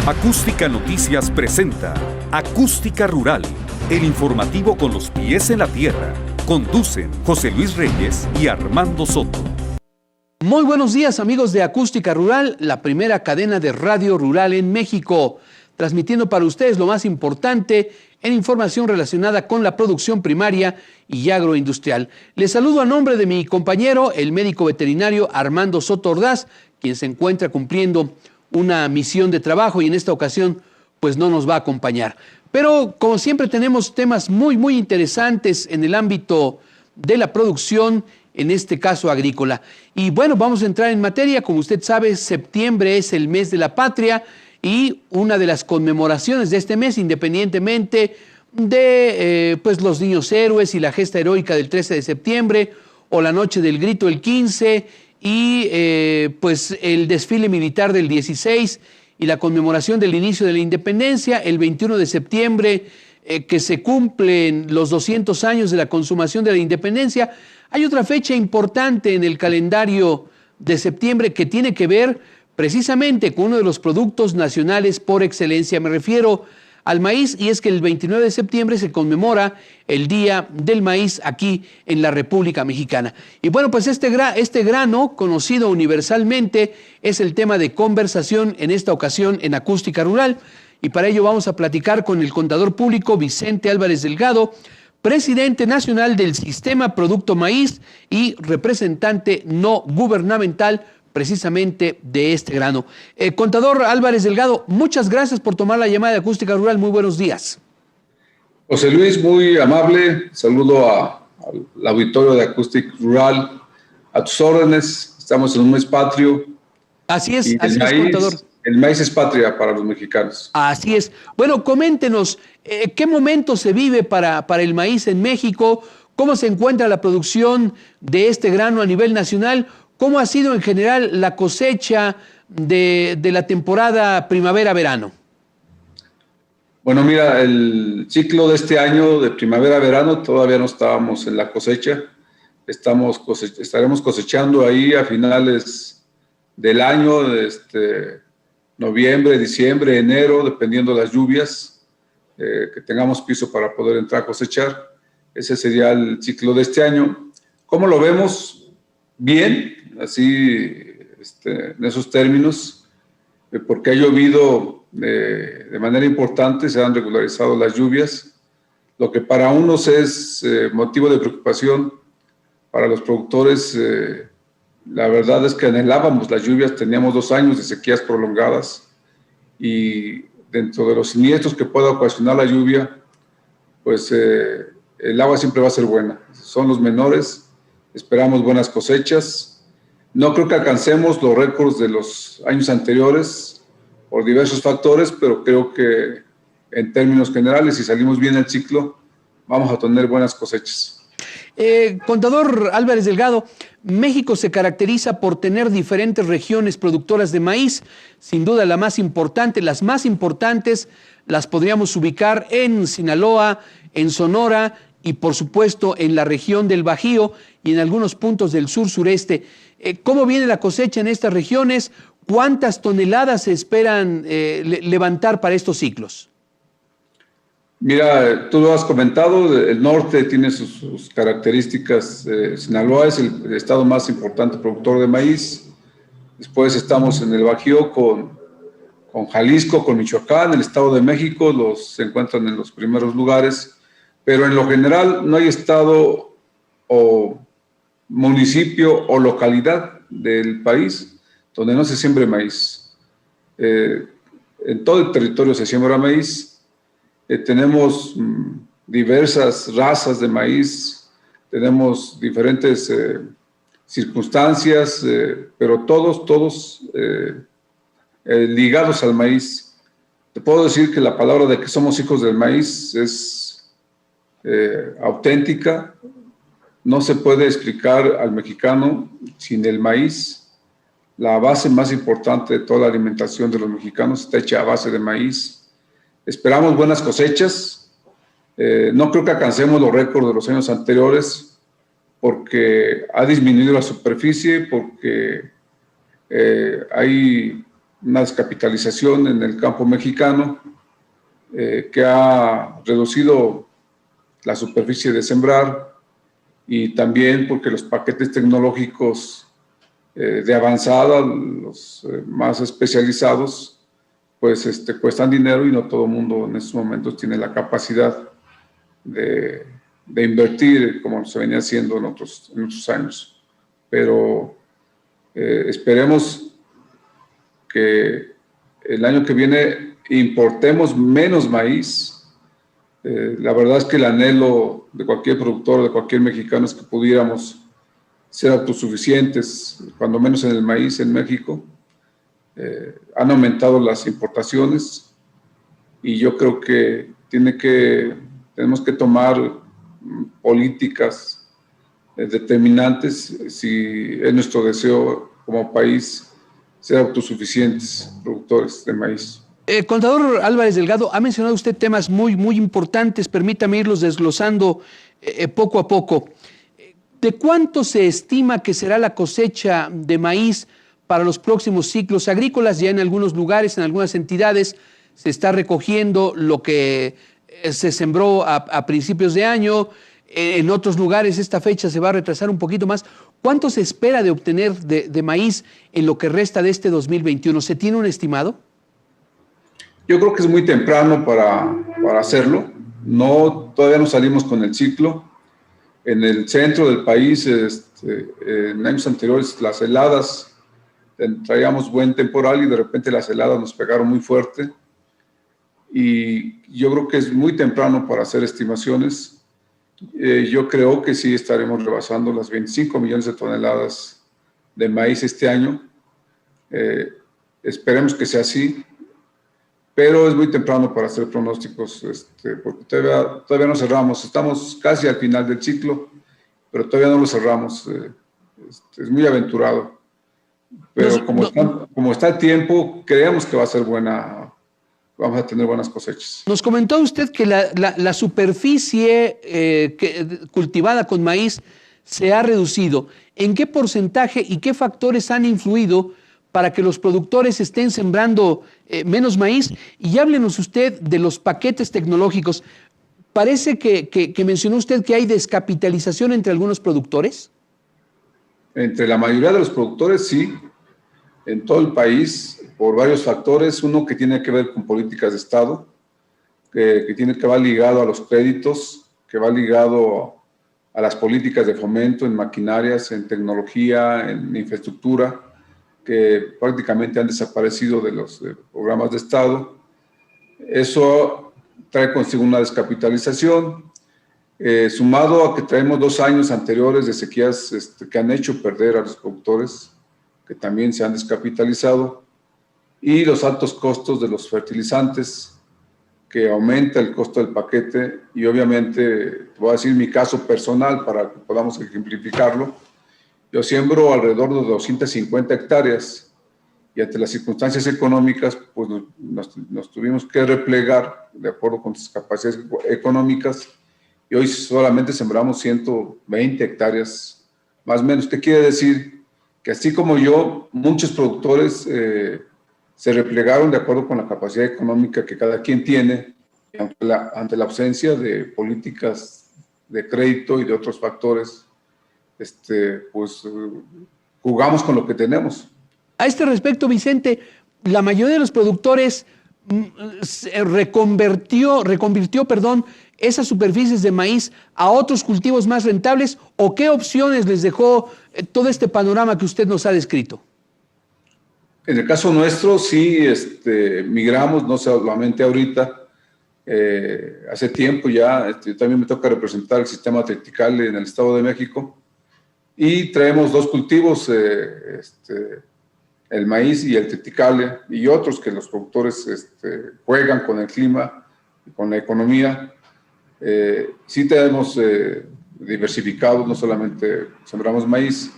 Acústica Noticias presenta Acústica Rural, el informativo con los pies en la tierra. Conducen José Luis Reyes y Armando Soto. Muy buenos días, amigos de Acústica Rural, la primera cadena de radio rural en México, transmitiendo para ustedes lo más importante en información relacionada con la producción primaria y agroindustrial. Les saludo a nombre de mi compañero, el médico veterinario Armando Soto Ordaz, quien se encuentra cumpliendo una misión de trabajo y en esta ocasión pues no nos va a acompañar. Pero como siempre tenemos temas muy interesantes en el ámbito de la producción, en este caso agrícola. Y bueno, vamos a entrar en materia. Como usted sabe, septiembre es el mes de la patria y una de las conmemoraciones de este mes, independientemente de pues los niños héroes y la gesta heroica del 13 de septiembre o la noche del grito el 15 y pues el desfile militar del 16 y la conmemoración del inicio de la independencia, el 21 de septiembre, que se cumplen los 200 años de la consumación de la independencia. Hay otra fecha importante en el calendario de septiembre que tiene que ver precisamente con uno de los productos nacionales por excelencia. Me refiero al maíz, y es que el 29 de septiembre se conmemora el Día del Maíz aquí en la República Mexicana. Y bueno, pues este grano, conocido universalmente, es el tema de conversación en esta ocasión en Acústica Rural, y para ello vamos a platicar con el contador público Vicente Álvarez Delgado, presidente nacional del Sistema Producto Maíz y representante no gubernamental precisamente de este grano. Contador Álvarez Delgado, muchas gracias por tomar la llamada de Acústica Rural. Muy buenos días. José Luis, muy amable. Saludo al auditorio de Acústica Rural. A tus órdenes. Estamos en un mes patrio. Así es, contador. El maíz es patria para los mexicanos. Así es. Bueno, coméntenos, ¿qué momento se vive para el maíz en México? ¿Cómo se encuentra la producción de este grano a nivel nacional? ¿Cómo ha sido en general la cosecha de la temporada primavera-verano? Bueno, mira, el ciclo de este año de primavera-verano todavía no estábamos en la cosecha. Estaremos cosechando ahí a finales del año, noviembre, diciembre, enero, dependiendo de las lluvias, que tengamos piso para poder entrar a cosechar. Ese sería el ciclo de este año. ¿Cómo lo vemos? Bien, así en esos términos, porque ha llovido de manera importante, se han regularizado las lluvias, lo que para unos es motivo de preocupación, para los productores la verdad es que anhelábamos las lluvias, teníamos 2 años de sequías prolongadas y dentro de los siniestros que pueda ocasionar la lluvia, pues el agua siempre va a ser buena, son los menores, esperamos buenas cosechas. No creo que alcancemos los récords de los años anteriores por diversos factores, pero creo que en términos generales, si salimos bien del ciclo, vamos a tener buenas cosechas. Contador Álvarez Delgado, México se caracteriza por tener diferentes regiones productoras de maíz. Sin duda las más importantes las podríamos ubicar en Sinaloa, en Sonora y por supuesto en la región del Bajío y en algunos puntos del sur-sureste. ¿Cómo viene la cosecha en estas regiones? ¿Cuántas toneladas se esperan levantar para estos ciclos? Mira, tú lo has comentado, el norte tiene sus características. Sinaloa es el estado más importante productor de maíz. Después estamos en el Bajío con Jalisco, con Michoacán. El Estado de México se encuentran en los primeros lugares. Pero en lo general no hay estado o municipio o localidad del país donde no se siembre maíz. En todo el territorio se siembra maíz. Tenemos diversas razas de maíz, tenemos diferentes circunstancias, pero todos ligados al maíz. Te puedo decir que la palabra de que somos hijos del maíz es auténtica. No se puede explicar al mexicano sin el maíz. La base más importante de toda la alimentación de los mexicanos está hecha a base de maíz. Esperamos buenas cosechas. No creo que alcancemos los récords de los años anteriores porque ha disminuido la superficie, porque hay una descapitalización en el campo mexicano que ha reducido la superficie de sembrar, y también porque los paquetes tecnológicos de avanzada, los más especializados, pues cuestan dinero y no todo el mundo en estos momentos tiene la capacidad de invertir como se venía haciendo en otros años. Pero esperemos que el año que viene importemos menos maíz. La verdad es que el anhelo de cualquier productor, de cualquier mexicano, es que pudiéramos ser autosuficientes, cuando menos en el maíz en México. Han aumentado las importaciones y yo creo que tenemos que tomar políticas determinantes si es nuestro deseo como país ser autosuficientes productores de maíz. Contador Álvarez Delgado, ha mencionado usted temas muy importantes, permítame irlos desglosando poco a poco. ¿De cuánto se estima que será la cosecha de maíz para los próximos ciclos agrícolas? Ya en algunos lugares, en algunas entidades, se está recogiendo lo que se sembró a principios de año. En otros lugares esta fecha se va a retrasar un poquito más. ¿Cuánto se espera de obtener de maíz en lo que resta de este 2021? ¿Se tiene un estimado? Yo creo que es muy temprano para hacerlo. Todavía no salimos con el ciclo. En el centro del país, en años anteriores, las heladas, traíamos buen temporal y de repente las heladas nos pegaron muy fuerte. Y yo creo que es muy temprano para hacer estimaciones. Yo creo que sí estaremos rebasando las 25 millones de toneladas de maíz este año. Esperemos que sea así. Pero es muy temprano para hacer pronósticos, porque todavía no cerramos. Estamos casi al final del ciclo, pero todavía no lo cerramos. Es muy aventurado. Pero como está el tiempo, creemos que va a ser vamos a tener buenas cosechas. Nos comentó usted que la superficie cultivada con maíz se ha reducido. ¿En qué porcentaje y qué factores han influido para que los productores estén sembrando menos maíz? Y háblenos usted de los paquetes tecnológicos. Parece que mencionó usted que hay descapitalización entre algunos productores. Entre la mayoría de los productores, sí, en todo el país, por varios factores. Uno que tiene que ver con políticas de Estado, que va ligado a los créditos, que va ligado a las políticas de fomento en maquinarias, en tecnología, en infraestructura, que prácticamente han desaparecido de los programas de Estado. Eso trae consigo una descapitalización, sumado a que traemos 2 años anteriores de sequías que han hecho perder a los productores, que también se han descapitalizado, y los altos costos de los fertilizantes, que aumenta el costo del paquete. Y obviamente, voy a decir mi caso personal para que podamos ejemplificarlo. Yo siembro alrededor de 250 hectáreas y ante las circunstancias económicas, pues nos tuvimos que replegar de acuerdo con sus capacidades económicas, y hoy solamente sembramos 120 hectáreas, más o menos. ¿Qué quiere decir? Que así como yo, muchos productores se replegaron de acuerdo con la capacidad económica que cada quien tiene ante la ausencia de políticas de crédito y de otros factores. Pues jugamos con lo que tenemos. A este respecto, Vicente, la mayoría de los productores reconvirtió, esas superficies de maíz a otros cultivos más rentables, ¿o qué opciones les dejó todo este panorama que usted nos ha descrito? En el caso nuestro, sí, migramos, no solamente ahorita, hace tiempo ya. También me toca representar el sistema triticale en el Estado de México, y traemos 2 cultivos, el maíz y el triticale, y otros que los productores juegan con el clima y con la economía. Sí tenemos diversificados, no solamente sembramos maíz.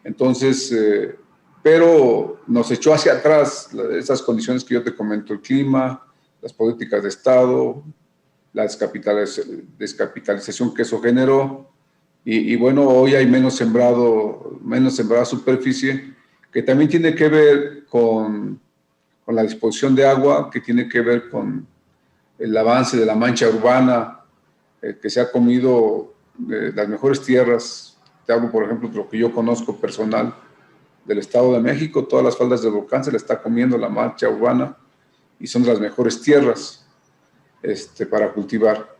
Entonces, pero nos echó hacia atrás esas condiciones que yo te comento: el clima, las políticas de Estado, la descapitalización que eso generó. Y bueno, hoy hay menos sembrada superficie, que también tiene que ver con con la disposición de agua, que tiene que ver con el avance de la mancha urbana, que se ha comido las mejores tierras. Te hablo, por ejemplo, de lo que yo conozco personal del Estado de México. Todas las faldas del volcán se le está comiendo la mancha urbana y son de las mejores tierras para cultivar.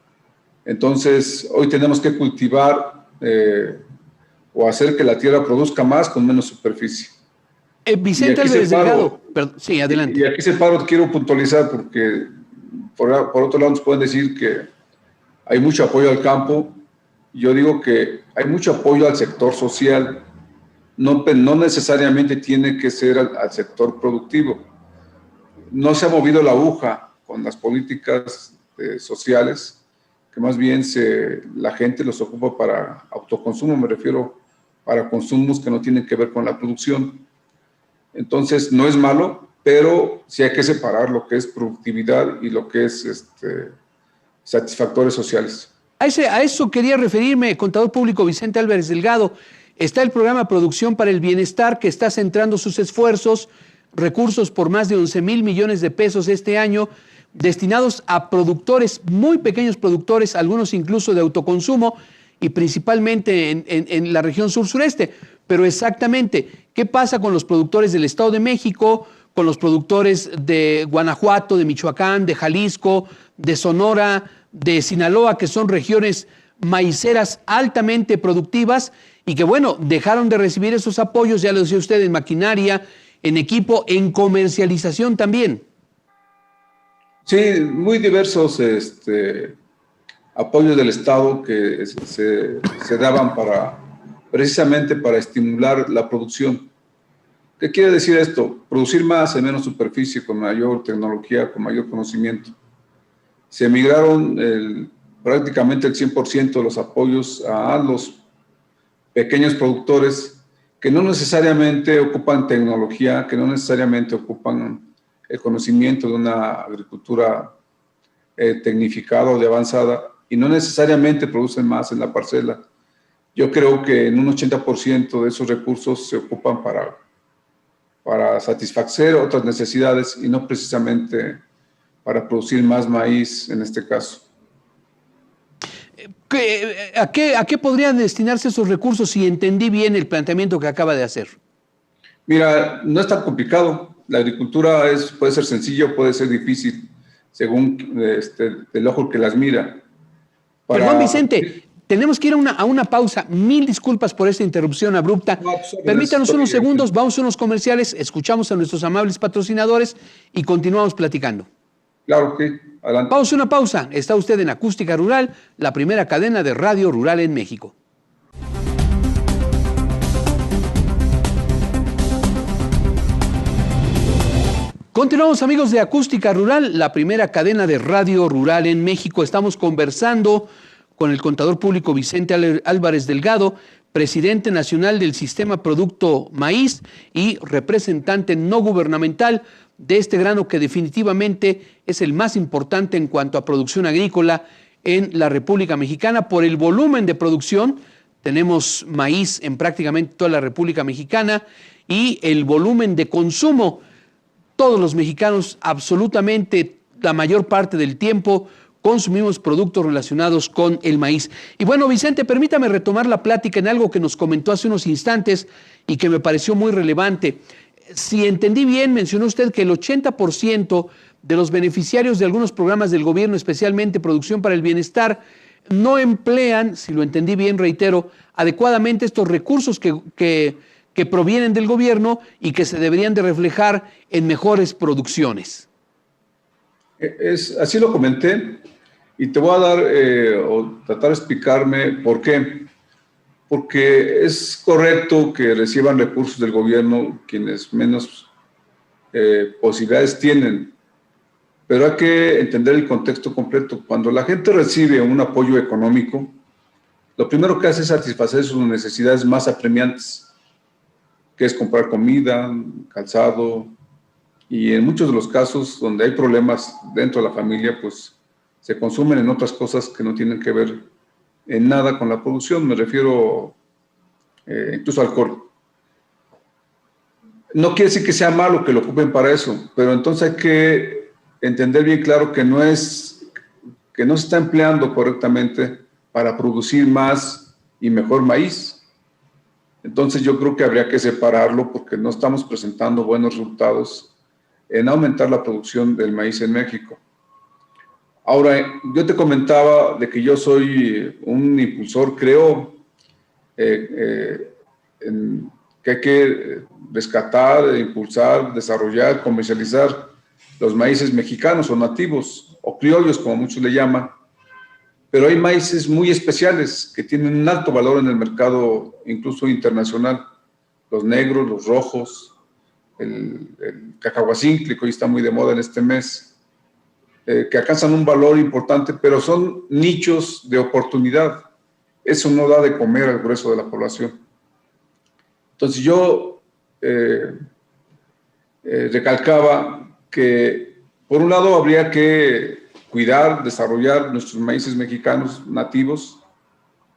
Entonces, hoy tenemos que cultivar o hacer que la tierra produzca más con menos superficie. Vicente Álvarez Delgado. Sí, adelante. Y aquí se paro, quiero puntualizar porque por otro lado nos pueden decir que hay mucho apoyo al campo. Yo digo que hay mucho apoyo al sector social. No necesariamente tiene que ser al sector productivo. No se ha movido la aguja con las políticas sociales, que más bien la gente los ocupa para autoconsumo, me refiero para consumos que no tienen que ver con la producción. Entonces, no es malo, pero sí hay que separar lo que es productividad y lo que es satisfactores sociales. A eso quería referirme, contador público Vicente Álvarez Delgado. Está el programa Producción para el Bienestar, que está centrando sus esfuerzos, recursos por más de 11,000 millones de pesos este año, destinados a productores, muy pequeños productores, algunos incluso de autoconsumo, y principalmente en la región sur-sureste. Pero exactamente, ¿qué pasa con los productores del Estado de México, con los productores de Guanajuato, de Michoacán, de Jalisco, de Sonora, de Sinaloa, que son regiones maiceras altamente productivas y que, bueno, dejaron de recibir esos apoyos, ya lo decía usted, en maquinaria, en equipo, en comercialización también? Sí, muy diversos apoyos del Estado que se daban precisamente para estimular la producción. ¿Qué quiere decir esto? Producir más en menos superficie, con mayor tecnología, con mayor conocimiento. Se migraron prácticamente el 100% de los apoyos a los pequeños productores que no necesariamente ocupan tecnología, que no necesariamente ocupan el conocimiento de una agricultura tecnificada o de avanzada, y no necesariamente producen más en la parcela. Yo creo que en un 80% de esos recursos se ocupan para satisfacer otras necesidades y no precisamente para producir más maíz en este caso. ¿A qué podrían destinarse esos recursos, si entendí bien el planteamiento que acaba de hacer? Mira, no es tan complicado. La agricultura puede ser sencillo, puede ser difícil, según el ojo que las mira. Perdón, Vicente, tenemos que ir a una pausa. Mil disculpas por esta interrupción abrupta. No, permítanos unos segundos, vamos a unos comerciales, escuchamos a nuestros amables patrocinadores y continuamos platicando. Claro que, adelante. Vamos a una pausa. Está usted en Acústica Rural, la primera cadena de radio rural en México. Continuamos, amigos de Acústica Rural, la primera cadena de radio rural en México. Estamos conversando con el contador público Vicente Álvarez Delgado, presidente nacional del Sistema Producto Maíz y representante no gubernamental de este grano que definitivamente es el más importante en cuanto a producción agrícola en la República Mexicana. Por el volumen de producción, tenemos maíz en prácticamente toda la República Mexicana, y el volumen de consumo, todos los mexicanos, absolutamente la mayor parte del tiempo, consumimos productos relacionados con el maíz. Y bueno, Vicente, permítame retomar la plática en algo que nos comentó hace unos instantes y que me pareció muy relevante. Si entendí bien, mencionó usted que el 80% de los beneficiarios de algunos programas del gobierno, especialmente Producción para el Bienestar, no emplean, si lo entendí bien, reitero, adecuadamente estos recursos que provienen del gobierno y que se deberían de reflejar en mejores producciones. Así lo comenté, y te voy a dar o tratar de explicarme por qué. Porque es correcto que reciban recursos del gobierno quienes menos posibilidades tienen, pero hay que entender el contexto completo. Cuando la gente recibe un apoyo económico, lo primero que hace es satisfacer sus necesidades más apremiantes, que es comprar comida, calzado, y en muchos de los casos donde hay problemas dentro de la familia, pues se consumen en otras cosas que no tienen que ver en nada con la producción. Me refiero incluso al alcohol. No quiere decir que sea malo que lo ocupen para eso, pero entonces hay que entender bien claro que no se está empleando correctamente para producir más y mejor maíz. Entonces yo creo que habría que separarlo porque no estamos presentando buenos resultados en aumentar la producción del maíz en México. Ahora, yo te comentaba de que yo soy un impulsor, creo que hay que rescatar, impulsar, desarrollar, comercializar los maíces mexicanos o nativos, o criollos, como muchos le llaman. Pero hay maíces muy especiales que tienen un alto valor en el mercado, incluso internacional. Los negros, los rojos, el cacahuacincle, que hoy está muy de moda en este mes, que alcanzan un valor importante, pero son nichos de oportunidad. Eso no da de comer al grueso de la población. Entonces yo recalcaba que, por un lado, habría que cuidar, desarrollar nuestros maíces mexicanos nativos,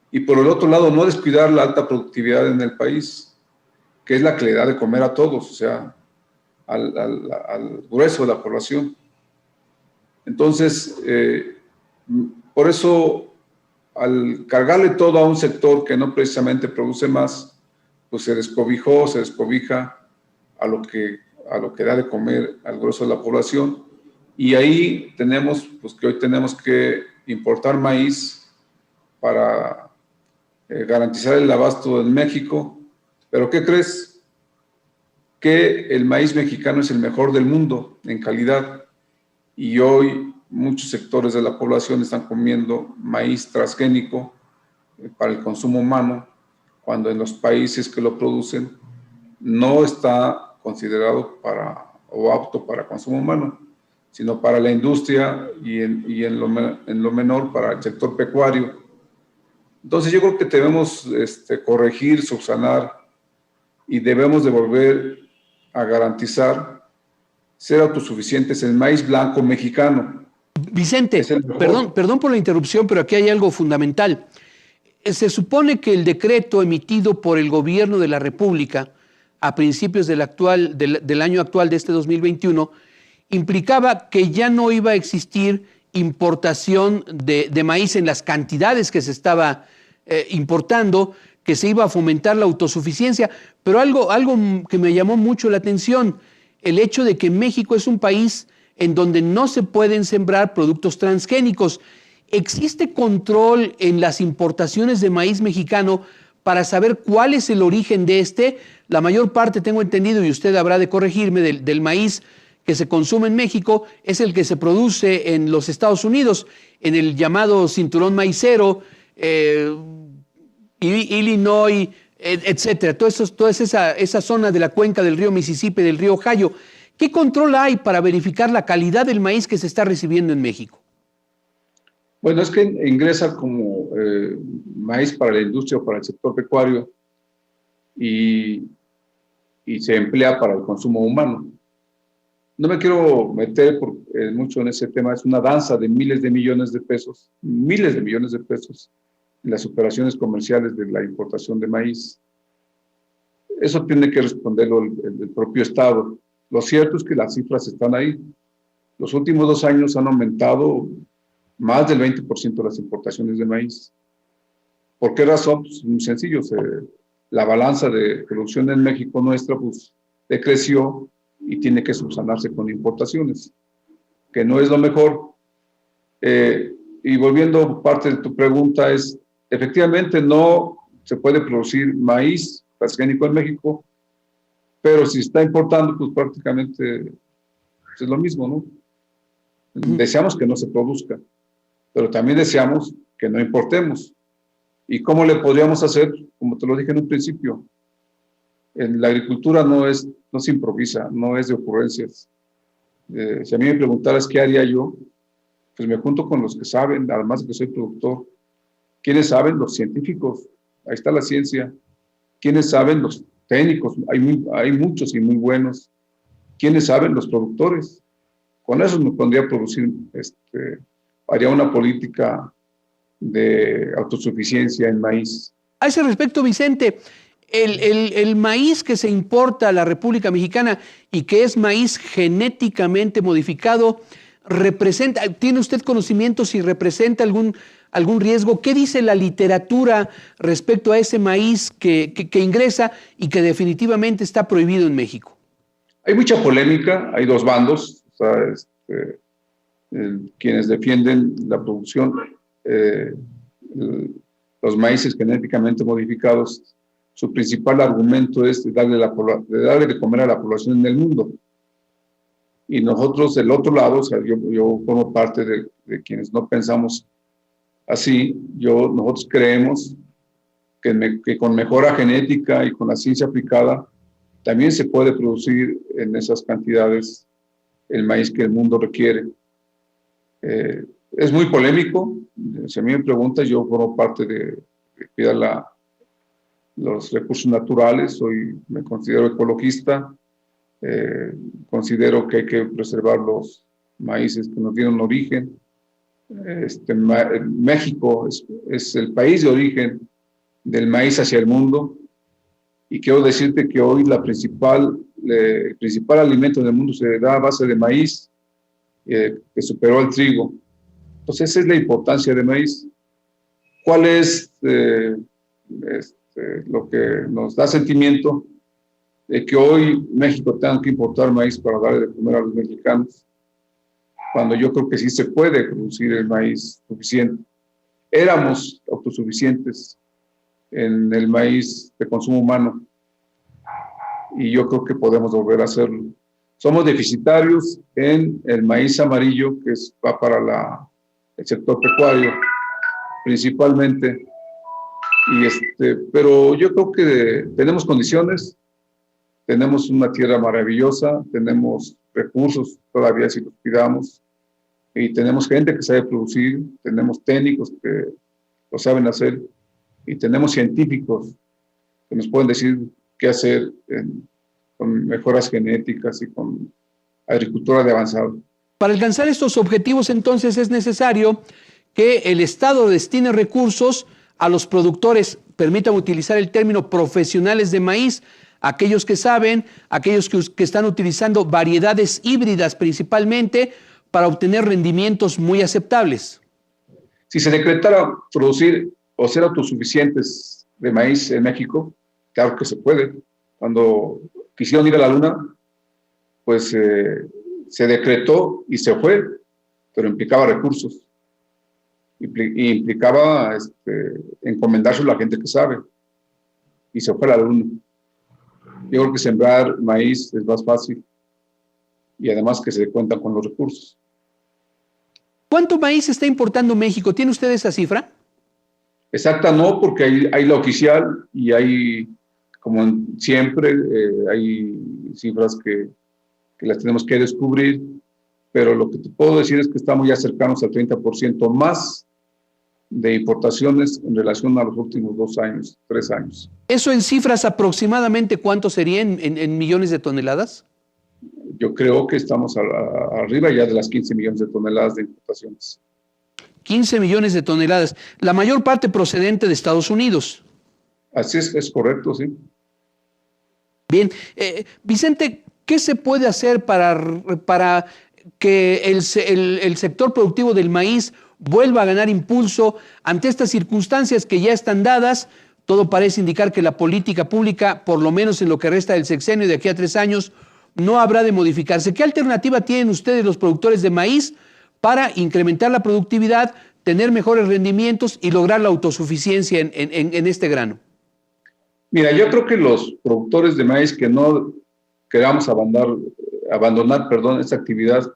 y por el otro lado, no descuidar la alta productividad en el país, que es la que le da de comer a todos, o sea, al grueso de la población. Entonces, por eso, al cargarle todo a un sector que no precisamente produce más, pues se descobija a lo que da de comer al grueso de la población. Y ahí tenemos, pues que hoy tenemos que importar maíz para garantizar el abasto en México. Pero ¿qué crees? Que el maíz mexicano es el mejor del mundo en calidad. Y hoy muchos sectores de la población están comiendo maíz transgénico para el consumo humano, cuando en los países que lo producen no está considerado o apto para consumo humano, sino para la industria y en lo menor para el sector pecuario. Entonces yo creo que debemos corregir, subsanar, y debemos de volver a garantizar ser autosuficientes en maíz blanco mexicano. Vicente, perdón por la interrupción, pero aquí hay algo fundamental. Se supone que el decreto emitido por el gobierno de la República a principios del año actual de este 2021 implicaba que ya no iba a existir importación de maíz en las cantidades que se estaba importando, que se iba a fomentar la autosuficiencia, pero algo que me llamó mucho la atención, el hecho de que México es un país en donde no se pueden sembrar productos transgénicos. ¿Existe control en las importaciones de maíz mexicano para saber cuál es el origen de este? La mayor parte, tengo entendido, y usted habrá de corregirme, del maíz que se consume en México es el que se produce en los Estados Unidos, en el llamado cinturón maicero, Illinois, etcétera. Toda esa zona de la cuenca del río Mississippi, del río Ohio. ¿Qué control hay para verificar la calidad del maíz que se está recibiendo en México? Bueno, es que ingresa como maíz para la industria o para el sector pecuario y se emplea para el consumo humano. No me quiero meter mucho en ese tema, es una danza de miles de millones de pesos en las operaciones comerciales de la importación de maíz. Eso tiene que responderlo el propio Estado. Lo cierto es que las cifras están ahí. Los últimos 2 años han aumentado más del 20% de las importaciones de maíz. ¿Por qué razón? Pues muy sencillo. La balanza de producción en México nuestra pues, decreció y tiene que subsanarse con importaciones, que no es lo mejor. Y volviendo parte de tu pregunta, efectivamente no se puede producir maíz transgénico en México, pero si está importando, pues prácticamente pues es lo mismo, ¿no? Deseamos que no se produzca, pero también deseamos que no importemos. ¿Y cómo le podríamos hacer? Como te lo dije en un principio, en la agricultura no se improvisa, no es de ocurrencias. Si a mí me preguntaras qué haría yo, pues me junto con los que saben, además de que soy productor. ¿Quiénes saben? Los científicos, ahí está la ciencia. ¿Quiénes saben? Los técnicos, hay muchos y muy buenos. ¿Quiénes saben? Los productores. Con eso me pondría a producir, haría una política de autosuficiencia en maíz. A ese respecto, Vicente, El maíz que se importa a la República Mexicana y que es maíz genéticamente modificado, ¿tiene usted conocimiento si representa algún riesgo? ¿Qué dice la literatura respecto a ese maíz que ingresa y que definitivamente está prohibido en México? Hay mucha polémica, hay dos bandos, o sea, quienes defienden la producción, los maíces genéticamente modificados. Su principal argumento es de darle de comer a la población en el mundo. Y nosotros, del otro lado, o sea, yo formo parte de quienes no pensamos así. Nosotros creemos que con mejora genética y con la ciencia aplicada también se puede producir en esas cantidades el maíz que el mundo requiere. Es muy polémico. Si a mí me preguntas, yo formo parte de cuidar los recursos naturales, me considero ecologista, considero que hay que preservar los maíces que nos dieron origen. México es el país de origen del maíz hacia el mundo, y quiero decirte que hoy el principal alimento del mundo se da a base de maíz, que superó al trigo. Entonces esa es la importancia del maíz. ¿Cuál es lo que nos da sentimiento de que hoy México tenga que importar maíz para darle de comer a los mexicanos, cuando yo creo que sí se puede producir el maíz suficiente? Éramos autosuficientes en el maíz de consumo humano y yo creo que podemos volver a hacerlo. Somos deficitarios en el maíz amarillo, que va para el sector pecuario principalmente. Pero yo creo que tenemos condiciones, tenemos una tierra maravillosa, tenemos recursos todavía si los cuidamos, y tenemos gente que sabe producir, tenemos técnicos que lo saben hacer, y tenemos científicos que nos pueden decir qué hacer con mejoras genéticas y con agricultura de avanzado. Para alcanzar estos objetivos, entonces, es necesario que el Estado destine recursos a los productores, permitan utilizar el término profesionales de maíz, aquellos que saben, aquellos que están utilizando variedades híbridas principalmente para obtener rendimientos muy aceptables. Si se decretara producir o ser autosuficientes de maíz en México, claro que se puede. Cuando quisieron ir a la luna, pues se decretó y se fue, pero implicaba recursos. Y implicaba encomendárselo a la gente que sabe, y se fue a la luna. Yo creo que sembrar maíz es más fácil, y además que se cuentan con los recursos. ¿Cuánto maíz está importando México? ¿Tiene usted esa cifra? Exacta no, porque hay la oficial y hay, como siempre, hay cifras que las tenemos que descubrir, pero lo que te puedo decir es que estamos ya cercanos al 30% más de importaciones en relación a los últimos 2 años, 3 años. ¿Eso en cifras aproximadamente cuánto sería en millones de toneladas? Yo creo que estamos arriba ya de las 15 millones de toneladas de importaciones. 15 millones de toneladas, la mayor parte procedente de Estados Unidos. Así es correcto, sí. Bien, Vicente, ¿qué se puede hacer para que el sector productivo del maíz vuelva a ganar impulso ante estas circunstancias que ya están dadas? Todo parece indicar que la política pública, por lo menos en lo que resta del sexenio de aquí a 3 años, no habrá de modificarse. ¿Qué alternativa tienen ustedes, los productores de maíz, para incrementar la productividad, tener mejores rendimientos y lograr la autosuficiencia en este grano? Mira, yo creo que los productores de maíz que no queramos abandonar esta actividad,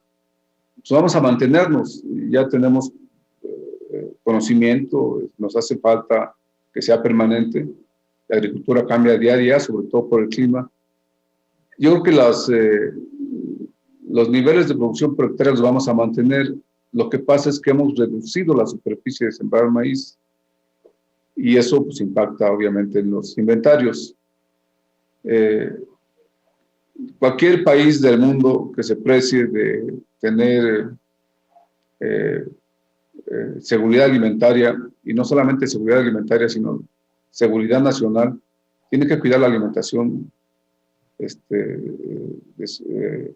pues vamos a mantenernos. Ya tenemos conocimiento, nos hace falta que sea permanente. La agricultura cambia día a día, sobre todo por el clima. Yo creo que los niveles de producción por hectárea los vamos a mantener. Lo que pasa es que hemos reducido la superficie de sembrar maíz y eso pues impacta obviamente en los inventarios. Cualquier país del mundo que se precie de tener seguridad alimentaria, y no solamente seguridad alimentaria, sino seguridad nacional, tiene que cuidar la alimentación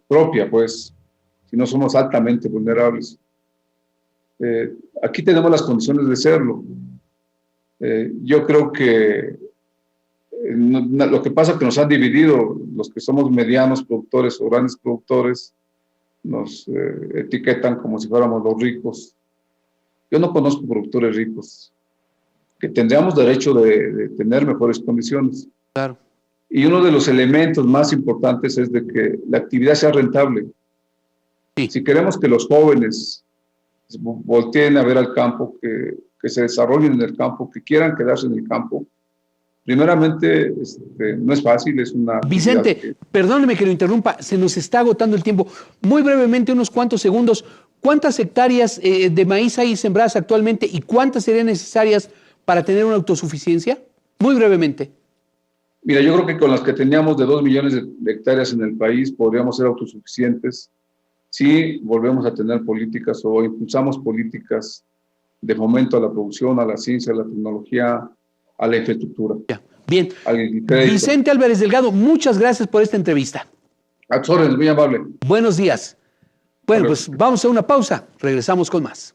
propia, pues, si no somos altamente vulnerables. Aquí tenemos las condiciones de serlo. Yo creo que lo que pasa es que nos han dividido, los que somos medianos productores o grandes productores, nos etiquetan como si fuéramos los ricos. Yo no conozco productores ricos, que tendríamos derecho de tener mejores condiciones. Claro. Y uno de los elementos más importantes es de que la actividad sea rentable. Sí. Si queremos que los jóvenes volteen a ver al campo, que se desarrollen en el campo, que quieran quedarse en el campo, primeramente no es fácil, es una... Vicente, perdóneme que lo interrumpa, se nos está agotando el tiempo. Muy brevemente, unos cuantos segundos, ¿cuántas hectáreas de maíz hay sembradas actualmente y cuántas serían necesarias para tener una autosuficiencia? Muy brevemente. Mira, yo creo que con las que teníamos de 2 millones de hectáreas en el país podríamos ser autosuficientes si volvemos a tener políticas o impulsamos políticas de fomento a la producción, a la ciencia, a la tecnología, a la infraestructura. Ya. Bien. Vicente Álvarez Delgado, muchas gracias por esta entrevista. A tus órdenes, muy amable. Buenos días. Bueno, pues vamos a una pausa. Regresamos con más.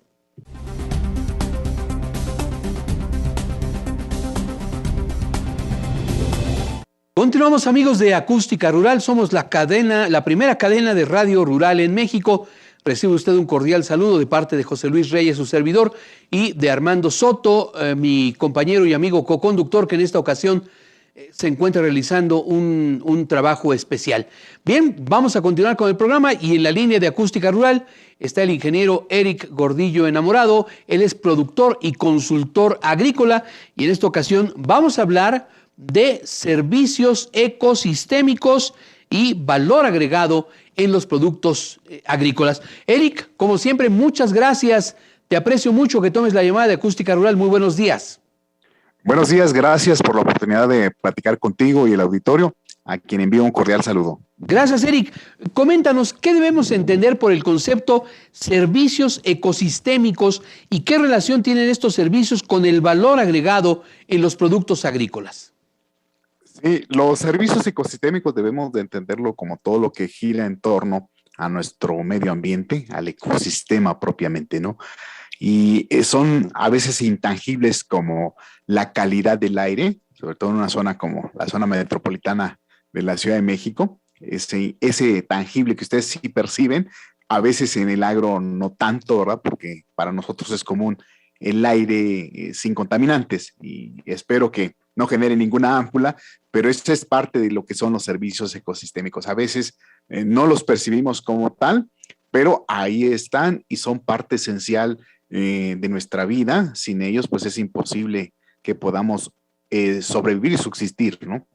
Continuamos, amigos de Acústica Rural. Somos la primera cadena de radio rural en México. Recibe usted un cordial saludo de parte de José Luis Reyes, su servidor, y de Armando Soto, mi compañero y amigo coconductor, que en esta ocasión se encuentra realizando un trabajo especial. Bien, vamos a continuar con el programa y en la línea de Acústica Rural está el ingeniero Eric Gordillo Enamorado. Él es productor y consultor agrícola y en esta ocasión vamos a hablar de servicios ecosistémicos y valor agregado en los productos agrícolas. Eric, como siempre, muchas gracias. Te aprecio mucho que tomes la llamada de Acústica Rural. Muy buenos días. Buenos días, gracias por la oportunidad de platicar contigo y el auditorio, a quien envío un cordial saludo. Gracias, Eric. Coméntanos, ¿qué debemos entender por el concepto servicios ecosistémicos y qué relación tienen estos servicios con el valor agregado en los productos agrícolas? Sí, los servicios ecosistémicos debemos de entenderlo como todo lo que gira en torno a nuestro medio ambiente, al ecosistema propiamente, ¿no? Y son a veces intangibles como la calidad del aire, sobre todo en una zona como la zona metropolitana de la Ciudad de México, ese tangible que ustedes sí perciben, a veces en el agro no tanto, ¿verdad? Porque para nosotros es común el aire sin contaminantes y espero que no genere ninguna ámpula, pero esto es parte de lo que son los servicios ecosistémicos. A veces no los percibimos como tal, pero ahí están y son parte esencial de nuestra vida. Sin ellos, pues es imposible que podamos sobrevivir y subsistir, ¿no?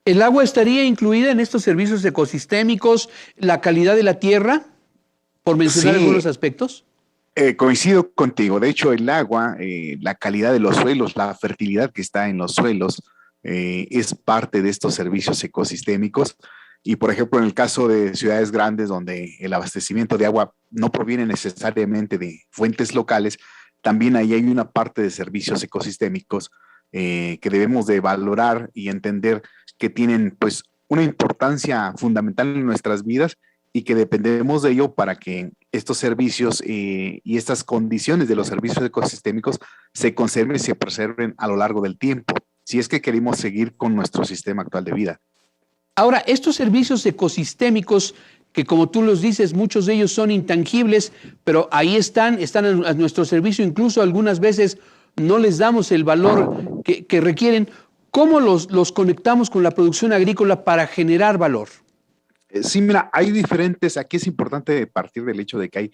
¿El agua estaría incluida en estos servicios ecosistémicos? ¿La calidad de la tierra? Por mencionar algunos aspectos. Coincido contigo. De hecho, el agua, la calidad de los suelos, la fertilidad que está en los suelos, es parte de estos servicios ecosistémicos. Y, por ejemplo, en el caso de ciudades grandes donde el abastecimiento de agua no proviene necesariamente de fuentes locales, también ahí hay una parte de servicios ecosistémicos que debemos de valorar y entender que tienen pues una importancia fundamental en nuestras vidas y que dependemos de ello para que estos servicios y estas condiciones de los servicios ecosistémicos se conserven y se preserven a lo largo del tiempo, si es que queremos seguir con nuestro sistema actual de vida. Ahora, estos servicios ecosistémicos, que como tú los dices, muchos de ellos son intangibles, pero ahí están a nuestro servicio, incluso algunas veces no les damos el valor que requieren. ¿Cómo los conectamos con la producción agrícola para generar valor? Sí, mira, hay diferentes, aquí es importante partir del hecho de que hay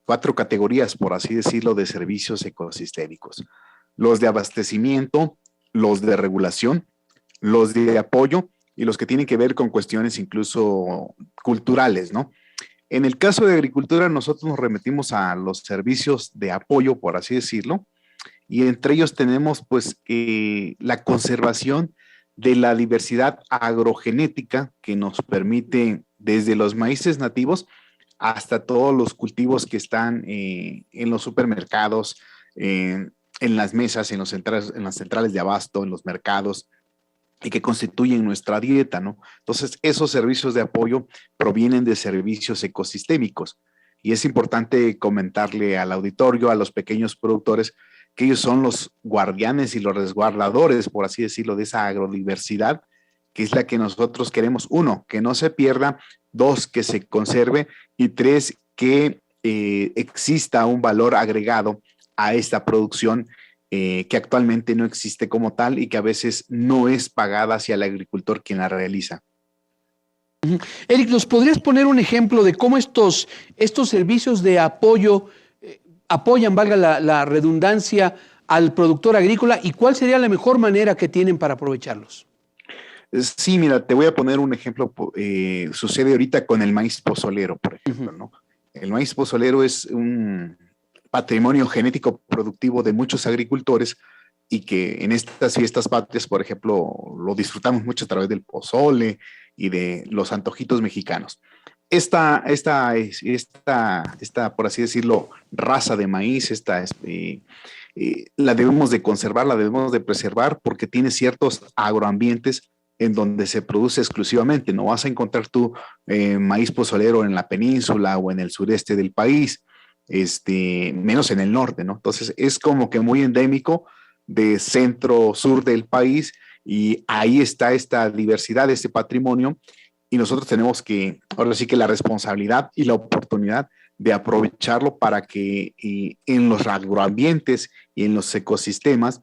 4 categorías, por así decirlo, de servicios ecosistémicos. Los de abastecimiento, los de regulación, los de apoyo y los que tienen que ver con cuestiones incluso culturales, ¿no? En el caso de agricultura, nosotros nos remitimos a los servicios de apoyo, por así decirlo, y entre ellos tenemos pues la conservación de la diversidad agrogenética que nos permite desde los maíces nativos hasta todos los cultivos que están en los supermercados, en las mesas, en las centrales de abasto, en los mercados, y que constituyen nuestra dieta, ¿no? Entonces, esos servicios de apoyo provienen de servicios ecosistémicos. Y es importante comentarle al auditorio, a los pequeños productores, que ellos son los guardianes y los resguardadores, por así decirlo, de esa agrodiversidad, que es la que nosotros queremos. Uno, que no se pierda; dos, que se conserve; y tres, que exista un valor agregado a esta producción que actualmente no existe como tal y que a veces no es pagada hacia el agricultor quien la realiza. Eric, ¿nos podrías poner un ejemplo de cómo estos servicios de apoyo apoyan, valga la redundancia, al productor agrícola, y cuál sería la mejor manera que tienen para aprovecharlos? Sí, mira, te voy a poner un ejemplo. Sucede ahorita con el maíz pozolero, por ejemplo, ¿no? El maíz pozolero es un patrimonio genético productivo de muchos agricultores y que en estas fiestas patrias, por ejemplo, lo disfrutamos mucho a través del pozole y de los antojitos mexicanos. Esta, por así decirlo, raza de maíz, la debemos de conservar, la debemos de preservar, porque tiene ciertos agroambientes en donde se produce exclusivamente. No vas a encontrar tu maíz pozolero en la península o en el sureste del país, menos en el norte, ¿no? Entonces es como que muy endémico de centro-sur del país, y ahí está esta diversidad, este patrimonio, y nosotros tenemos que, ahora sí que la responsabilidad y la oportunidad de aprovecharlo para que en los agroambientes y en los ecosistemas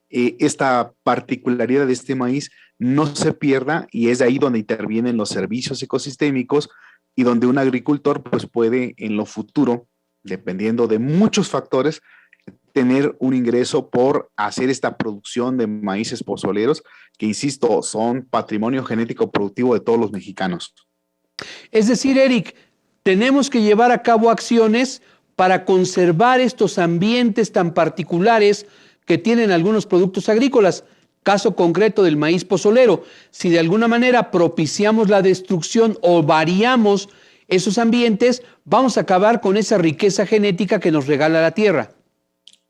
esta particularidad de este maíz no se pierda, y es ahí donde intervienen los servicios ecosistémicos y donde un agricultor pues puede en lo futuro, dependiendo de muchos factores, tener un ingreso por hacer esta producción de maíces pozoleros, que insisto, son patrimonio genético productivo de todos los mexicanos. Es decir, Eric, tenemos que llevar a cabo acciones para conservar estos ambientes tan particulares que tienen algunos productos agrícolas. Caso concreto del maíz pozolero, si de alguna manera propiciamos la destrucción o variamos esos ambientes, vamos a acabar con esa riqueza genética que nos regala la tierra.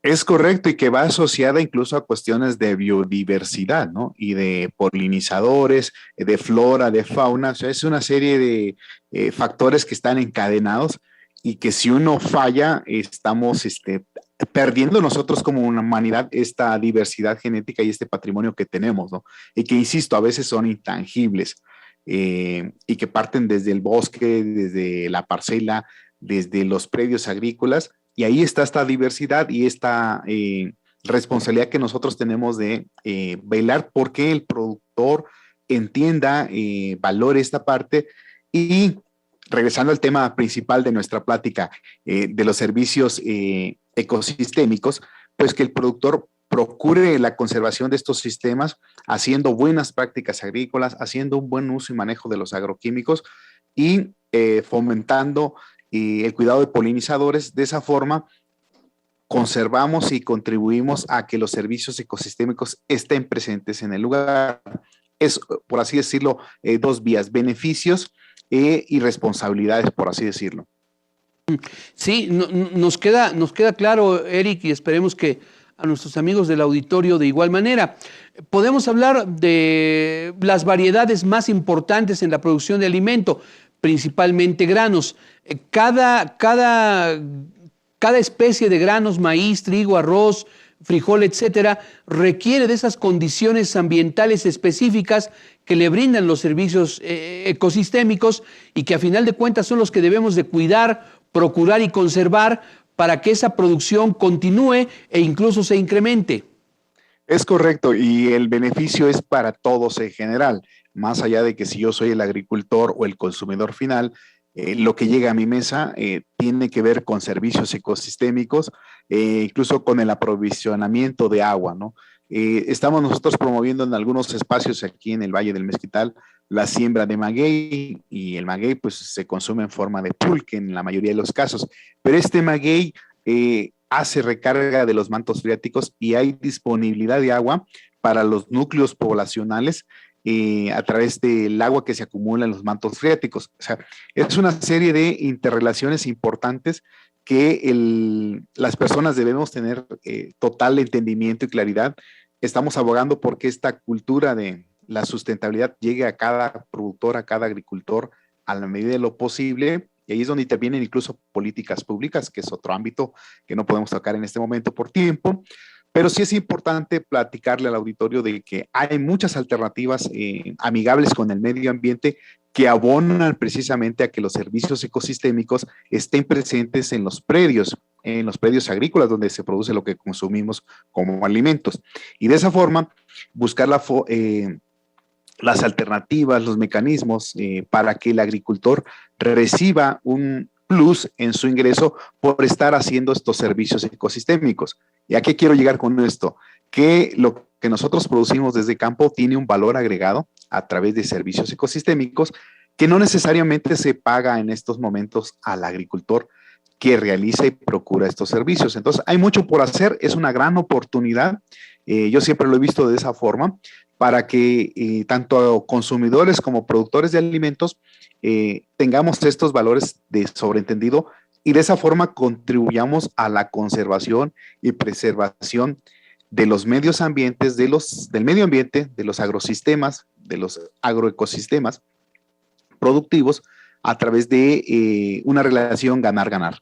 Es correcto, y que va asociada incluso a cuestiones de biodiversidad, ¿no? Y de polinizadores, de flora, de fauna. O sea, es una serie de factores que están encadenados, y que si uno falla, estamos perdiendo nosotros como una humanidad esta diversidad genética y este patrimonio que tenemos, ¿no? Y que, insisto, a veces son intangibles, y que parten desde el bosque, desde la parcela, desde los predios agrícolas. Y ahí está esta diversidad y esta responsabilidad que nosotros tenemos de velar porque el productor entienda, valore esta parte. Y regresando al tema principal de nuestra plática, de los servicios ecosistémicos, pues que el productor procure la conservación de estos sistemas, haciendo buenas prácticas agrícolas, haciendo un buen uso y manejo de los agroquímicos, y fomentando el cuidado de polinizadores. De esa forma conservamos y contribuimos a que los servicios ecosistémicos estén presentes en el lugar. Es, por así decirlo, dos vías: beneficios y responsabilidades, por así decirlo. Sí, nos queda claro, Eric, y esperemos que a nuestros amigos del auditorio de igual manera. Podemos hablar de las variedades más importantes en la producción de alimento, principalmente granos. Cada especie de granos, maíz, trigo, arroz, frijol, etcétera, requiere de esas condiciones ambientales específicas que le brindan los servicios ecosistémicos, y que a final de cuentas son los que debemos de cuidar, procurar y conservar para que esa producción continúe e incluso se incremente. Es correcto, y el beneficio es para todos en general, más allá de que si yo soy el agricultor o el consumidor final. Lo que llega a mi mesa tiene que ver con servicios ecosistémicos, incluso con el aprovisionamiento de agua, ¿no? Estamos nosotros promoviendo en algunos espacios aquí en el Valle del Mezquital la siembra de maguey, y el maguey pues se consume en forma de pulque en la mayoría de los casos, pero este maguey hace recarga de los mantos freáticos, y hay disponibilidad de agua para los núcleos poblacionales a través del agua que se acumula en los mantos freáticos. O sea, es una serie de interrelaciones importantes que las personas debemos tener total entendimiento y claridad. Estamos abogando porque esta cultura de la sustentabilidad llegue a cada productor, a cada agricultor, a la medida de lo posible. Y ahí es donde intervienen incluso políticas públicas, que es otro ámbito que no podemos tocar en este momento por tiempo. Pero sí es importante platicarle al auditorio de que hay muchas alternativas amigables con el medio ambiente que abonan precisamente a que los servicios ecosistémicos estén presentes en los predios agrícolas donde se produce lo que consumimos como alimentos. Y de esa forma, buscar las alternativas, los mecanismos para que el agricultor reciba un plus en su ingreso por estar haciendo estos servicios ecosistémicos. ¿Y a qué quiero llegar con esto? Que lo que nosotros producimos desde campo tiene un valor agregado a través de servicios ecosistémicos que no necesariamente se paga en estos momentos al agricultor que realiza y procura estos servicios. Entonces, hay mucho por hacer, es una gran oportunidad. Yo siempre lo he visto de esa forma, para que tanto consumidores como productores de alimentos tengamos estos valores de sobreentendido y de esa forma contribuyamos a la conservación y preservación de los medios ambientes, del medio ambiente, de los agrosistemas, de los agroecosistemas productivos a través de una relación ganar-ganar.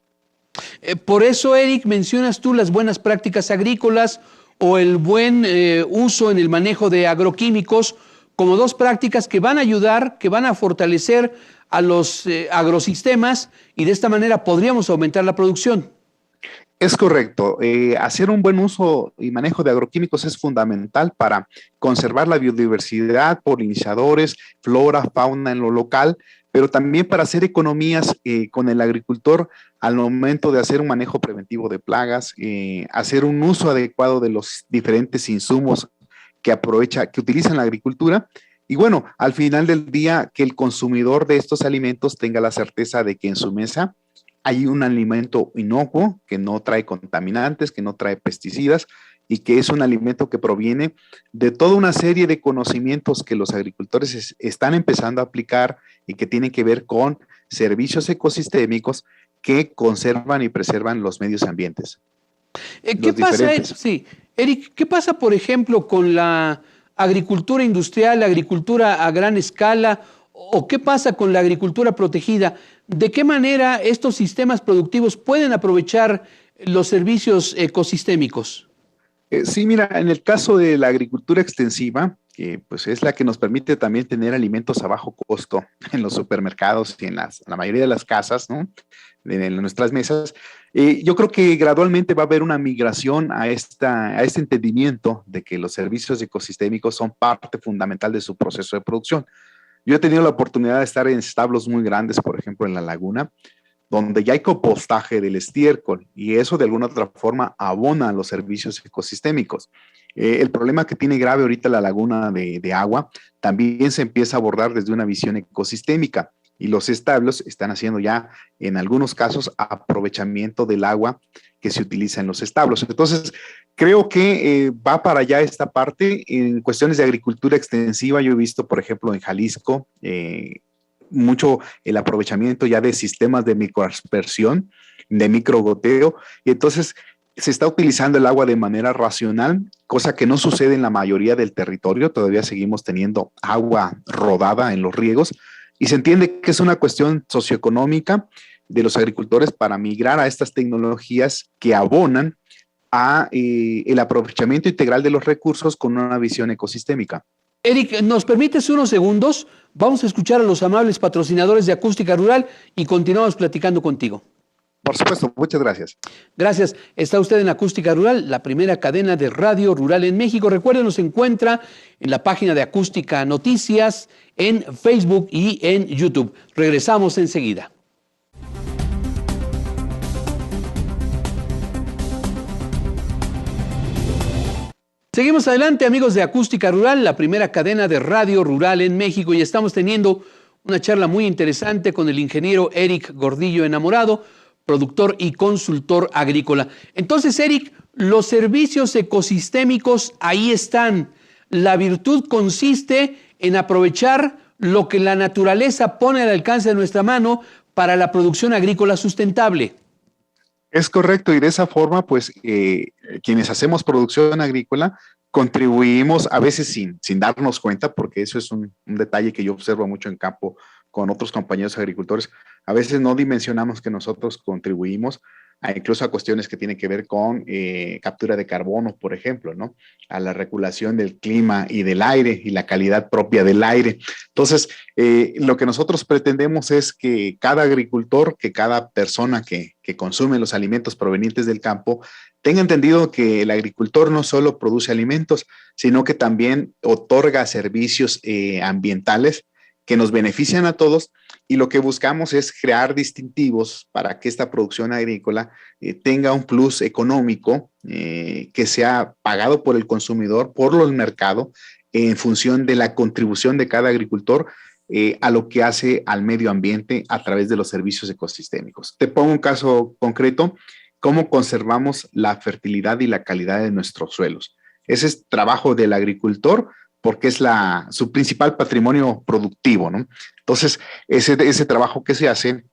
Por eso, Eric, mencionas tú las buenas prácticas agrícolas o el buen uso en el manejo de agroquímicos como dos prácticas que van a ayudar, que van a fortalecer a los agrosistemas y de esta manera podríamos aumentar la producción. Es correcto. Hacer un buen uso y manejo de agroquímicos es fundamental para conservar la biodiversidad, polinizadores, flora, fauna en lo local, pero también para hacer economías con el agricultor al momento de hacer un manejo preventivo de plagas, hacer un uso adecuado de los diferentes insumos que utilizan la agricultura. Y bueno, al final del día, que el consumidor de estos alimentos tenga la certeza de que en su mesa hay un alimento inocuo, que no trae contaminantes, que no trae pesticidas y que es un alimento que proviene de toda una serie de conocimientos que los agricultores están empezando a aplicar y que tienen que ver con servicios ecosistémicos que conservan y preservan los medios ambientes. ¿Qué pasa, Eric, qué pasa, por ejemplo, con la agricultura industrial, la agricultura a gran escala, o qué pasa con la agricultura protegida? ¿De qué manera estos sistemas productivos pueden aprovechar los servicios ecosistémicos? Sí, mira, en el caso de la agricultura extensiva, pues es la que nos permite también tener alimentos a bajo costo en los supermercados y en la mayoría de las casas, ¿no? En nuestras mesas. Yo creo que gradualmente va a haber una migración a este entendimiento de que los servicios ecosistémicos son parte fundamental de su proceso de producción. Yo he tenido la oportunidad de estar en establos muy grandes, por ejemplo, en La Laguna, donde ya hay compostaje del estiércol y eso de alguna otra forma abona a los servicios ecosistémicos. El problema que tiene grave ahorita la laguna de agua también se empieza a abordar desde una visión ecosistémica y los establos están haciendo ya en algunos casos aprovechamiento del agua que se utiliza en los establos. Entonces, creo que va para allá esta parte. En cuestiones de agricultura extensiva, yo he visto, por ejemplo, en Jalisco, mucho el aprovechamiento ya de sistemas de microaspersión, de microgoteo, y entonces se está utilizando el agua de manera racional, cosa que no sucede en la mayoría del territorio. Todavía seguimos teniendo agua rodada en los riegos, y se entiende que es una cuestión socioeconómica de los agricultores para migrar a estas tecnologías que abonan a el aprovechamiento integral de los recursos con una visión ecosistémica. Eric, ¿nos permites unos segundos? Vamos a escuchar a los amables patrocinadores de Acústica Rural y continuamos platicando contigo. Por supuesto, muchas gracias. Gracias. Está usted en Acústica Rural, la primera cadena de radio rural en México. Recuerden, nos encuentra en la página de Acústica Noticias, en Facebook y en YouTube. Regresamos enseguida. Seguimos adelante, amigos de Acústica Rural, la primera cadena de radio rural en México, y estamos teniendo una charla muy interesante con el ingeniero Eric Gordillo Enamorado, productor y consultor agrícola. Entonces, Eric, los servicios ecosistémicos ahí están. La virtud consiste en aprovechar lo que la naturaleza pone al alcance de nuestra mano para la producción agrícola sustentable. Es correcto, y de esa forma, pues, quienes hacemos producción agrícola contribuimos a veces sin darnos cuenta, porque eso es un detalle que yo observo mucho en campo con otros compañeros agricultores. A veces no dimensionamos que nosotros contribuimos incluso a cuestiones que tienen que ver con captura de carbono, por ejemplo, ¿no? A la regulación del clima y del aire y la calidad propia del aire. Entonces, lo que nosotros pretendemos es que cada agricultor, que cada persona que consume los alimentos provenientes del campo, tenga entendido que el agricultor no solo produce alimentos, sino que también otorga servicios ambientales que nos benefician a todos, y lo que buscamos es crear distintivos para que esta producción agrícola tenga un plus económico que sea pagado por el consumidor, por el mercado, en función de la contribución de cada agricultor a lo que hace al medio ambiente a través de los servicios ecosistémicos. Te pongo un caso concreto: cómo conservamos la fertilidad y la calidad de nuestros suelos. Ese es trabajo del agricultor, porque es su principal patrimonio productivo, ¿no? Entonces, ese trabajo que se hace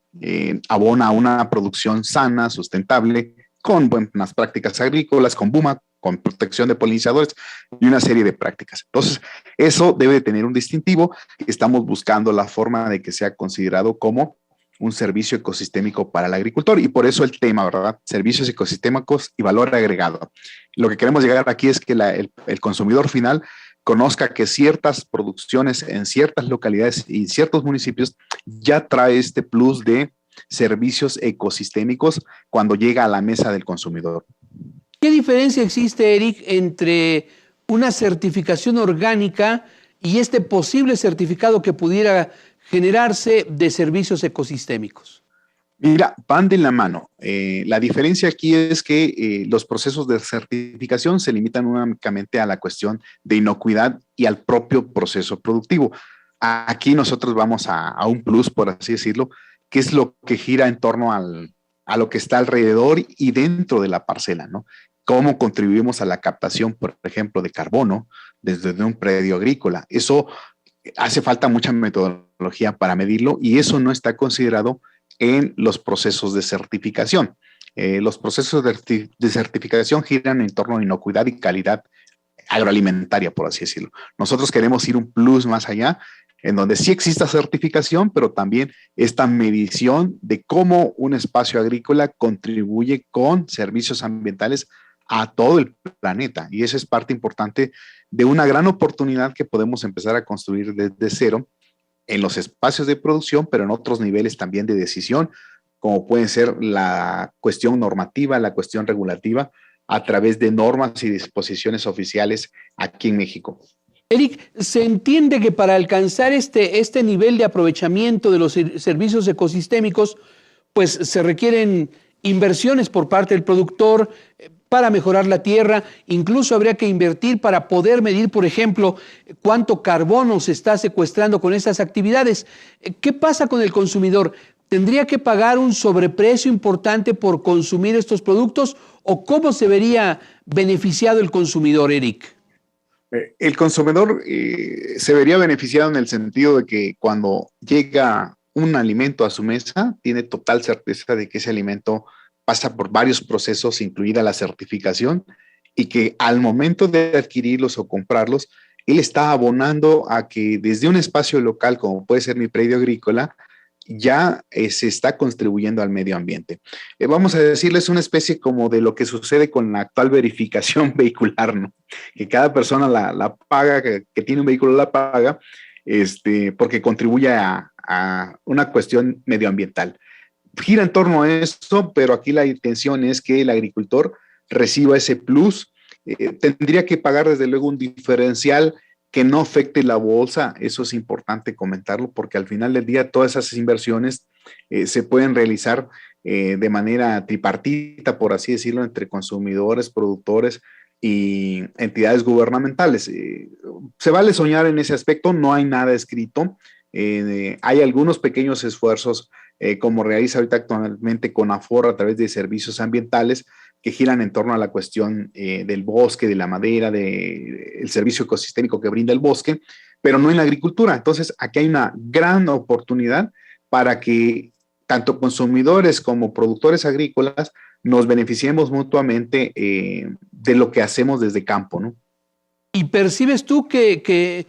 abona a una producción sana, sustentable, con buenas prácticas agrícolas, con BUMA, con protección de polinizadores y una serie de prácticas. Entonces, eso debe de tener un distintivo. Estamos buscando la forma de que sea considerado como un servicio ecosistémico para el agricultor, y por eso el tema, ¿verdad? Servicios ecosistémicos y valor agregado. Lo que queremos llegar aquí es que el consumidor final conozca que ciertas producciones en ciertas localidades y ciertos municipios ya trae este plus de servicios ecosistémicos cuando llega a la mesa del consumidor. ¿Qué diferencia existe, Eric, entre una certificación orgánica y este posible certificado que pudiera generarse de servicios ecosistémicos? Mira, van de la mano. La diferencia aquí es que los procesos de certificación se limitan únicamente a la cuestión de inocuidad y al propio proceso productivo. Aquí nosotros vamos a un plus, por así decirlo, que es lo que gira en torno a lo que está alrededor y dentro de la parcela, ¿no? Cómo contribuimos a la captación, por ejemplo, de carbono desde un predio agrícola. Eso hace falta mucha metodología para medirlo, y eso no está considerado en los procesos de certificación. Los procesos de certificación giran en torno a inocuidad y calidad agroalimentaria, por así decirlo. Nosotros queremos ir un plus más allá, en donde sí exista certificación, pero también esta medición de cómo un espacio agrícola contribuye con servicios ambientales a todo el planeta. Y eso es parte importante de una gran oportunidad que podemos empezar a construir desde cero en los espacios de producción, pero en otros niveles también de decisión, como pueden ser la cuestión normativa, la cuestión regulativa, a través de normas y disposiciones oficiales aquí en México. Eric, se entiende que para alcanzar este nivel de aprovechamiento de los servicios ecosistémicos, pues se requieren inversiones por parte del productor para mejorar la tierra. Incluso habría que invertir para poder medir, por ejemplo, cuánto carbono se está secuestrando con estas actividades. ¿Qué pasa con el consumidor? ¿Tendría que pagar un sobreprecio importante por consumir estos productos, o cómo se vería beneficiado el consumidor, Eric? El consumidor se vería beneficiado en el sentido de que cuando llega un alimento a su mesa, tiene total certeza de que ese alimento pasa por varios procesos, incluida la certificación, y que al momento de adquirirlos o comprarlos, él está abonando a que desde un espacio local, como puede ser mi predio agrícola, ya se está contribuyendo al medio ambiente. Vamos a decirles una especie como de lo que sucede con la actual verificación vehicular, ¿no? Que cada persona la paga, que tiene un vehículo la paga, porque contribuye a una cuestión medioambiental. Gira en torno a eso, pero aquí la intención es que el agricultor reciba ese plus. Tendría que pagar desde luego un diferencial que no afecte la bolsa. Eso es importante comentarlo, porque al final del día todas esas inversiones se pueden realizar de manera tripartita, por así decirlo, entre consumidores, productores y entidades gubernamentales. Se vale soñar en ese aspecto, no hay nada escrito. Hay algunos pequeños esfuerzos como realiza ahorita actualmente CONAFOR a través de servicios ambientales que giran en torno a la cuestión del bosque, de la madera, del servicio ecosistémico que brinda el bosque, pero no en la agricultura. Entonces, aquí hay una gran oportunidad para que tanto consumidores como productores agrícolas nos beneficiemos mutuamente de lo que hacemos desde campo, ¿no? ¿Y percibes tú que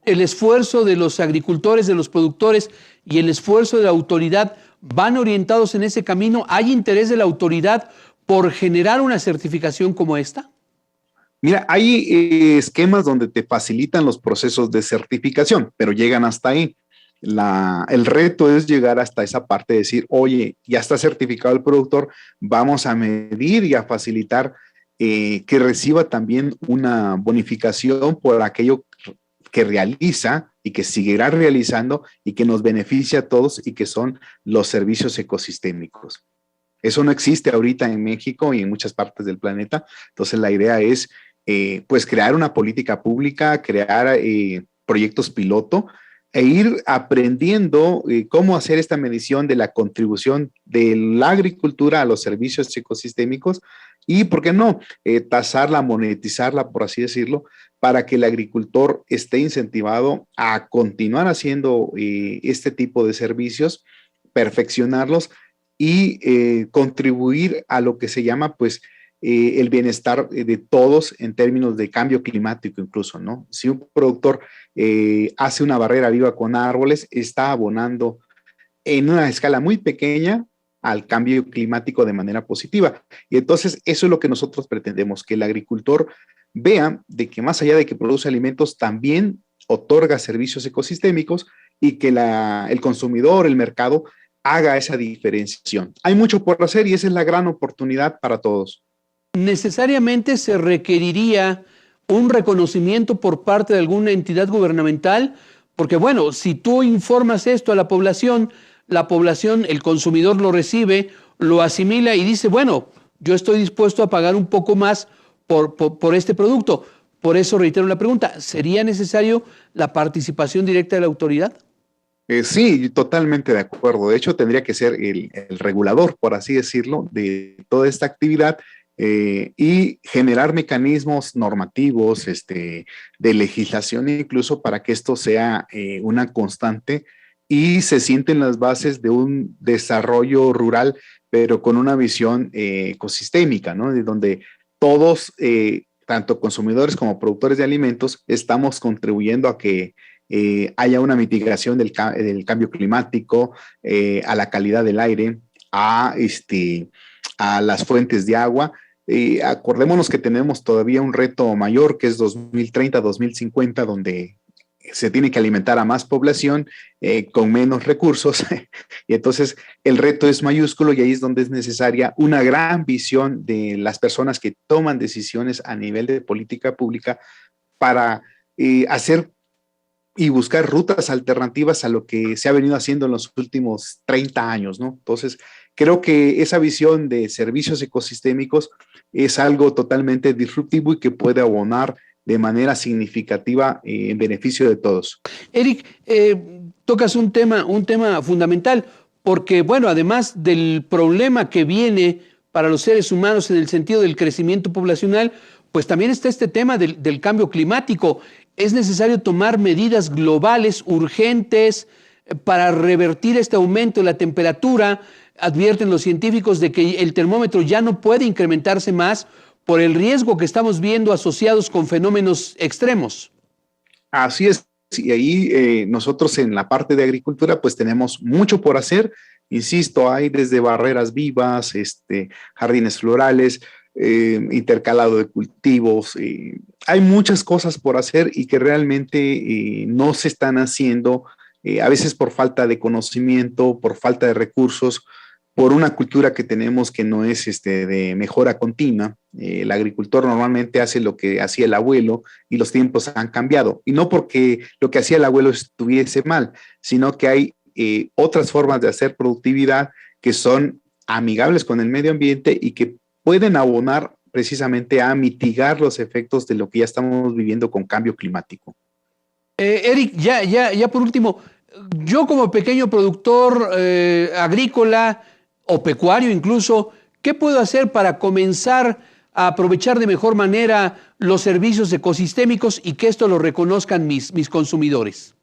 el esfuerzo de los agricultores, de los productores y el esfuerzo de la autoridad van orientados en ese camino? ¿Hay interés de la autoridad por generar una certificación como esta? Mira, hay esquemas donde te facilitan los procesos de certificación, pero llegan hasta ahí. El reto es llegar hasta esa parte de decir, oye, ya está certificado el productor, vamos a medir y a facilitar que reciba también una bonificación por aquello que realiza y que seguirá realizando y que nos beneficia a todos y que son los servicios ecosistémicos. Eso no existe ahorita en México y en muchas partes del planeta. Entonces la idea es pues crear una política pública, crear proyectos piloto e ir aprendiendo cómo hacer esta medición de la contribución de la agricultura a los servicios ecosistémicos y, ¿por qué no?, tasarla, monetizarla, por así decirlo, para que el agricultor esté incentivado a continuar haciendo este tipo de servicios, perfeccionarlos y contribuir a lo que se llama, pues, el bienestar de todos en términos de cambio climático incluso, ¿no? Si un productor hace una barrera viva con árboles, está abonando en una escala muy pequeña al cambio climático de manera positiva. Y entonces eso es lo que nosotros pretendemos, que el agricultor vea de que más allá de que produce alimentos, también otorga servicios ecosistémicos y que el consumidor, el mercado, haga esa diferenciación. Hay mucho por hacer y esa es la gran oportunidad para todos. ¿Necesariamente se requeriría un reconocimiento por parte de alguna entidad gubernamental? Porque bueno, si tú informas esto a la población, el consumidor lo recibe, lo asimila y dice, bueno, yo estoy dispuesto a pagar un poco más por este producto. Por eso reitero la pregunta, ¿sería necesario la participación directa de la autoridad? Sí, totalmente de acuerdo. De hecho, tendría que ser el regulador, por así decirlo, de toda esta actividad y generar mecanismos normativos, de legislación incluso para que esto sea una constante y se sienten las bases de un desarrollo rural, pero con una visión ecosistémica, ¿no? De donde todos, tanto consumidores como productores de alimentos, estamos contribuyendo a que haya una mitigación del cambio climático, a la calidad del aire, a las fuentes de agua. Acordémonos que tenemos todavía un reto mayor que es 2030-2050, donde se tiene que alimentar a más población con menos recursos y entonces el reto es mayúsculo y ahí es donde es necesaria una gran visión de las personas que toman decisiones a nivel de política pública para hacer y buscar rutas alternativas a lo que se ha venido haciendo en los últimos 30 años, ¿no? Entonces, creo que esa visión de servicios ecosistémicos es algo totalmente disruptivo y que puede abonar de manera significativa en beneficio de todos. Eric, tocas un tema fundamental, porque, bueno, además del problema que viene para los seres humanos en el sentido del crecimiento poblacional, pues también está este tema del cambio climático. Es necesario tomar medidas globales, urgentes, para revertir este aumento de la temperatura. Advierten los científicos de que el termómetro ya no puede incrementarse más por el riesgo que estamos viendo asociados con fenómenos extremos. Así es, y ahí nosotros en la parte de agricultura pues tenemos mucho por hacer. Insisto, hay desde barreras vivas, jardines florales, intercalado de cultivos, hay muchas cosas por hacer y que realmente no se están haciendo, a veces por falta de conocimiento, por falta de recursos, por una cultura que tenemos que no es de mejora continua. El agricultor normalmente hace lo que hacía el abuelo y los tiempos han cambiado. Y no porque lo que hacía el abuelo estuviese mal, sino que hay otras formas de hacer productividad que son amigables con el medio ambiente y que pueden abonar precisamente a mitigar los efectos de lo que ya estamos viviendo con cambio climático. Eric, ya por último, yo como pequeño productor agrícola o pecuario incluso, ¿qué puedo hacer para comenzar a aprovechar de mejor manera los servicios ecosistémicos y que esto lo reconozcan mis consumidores?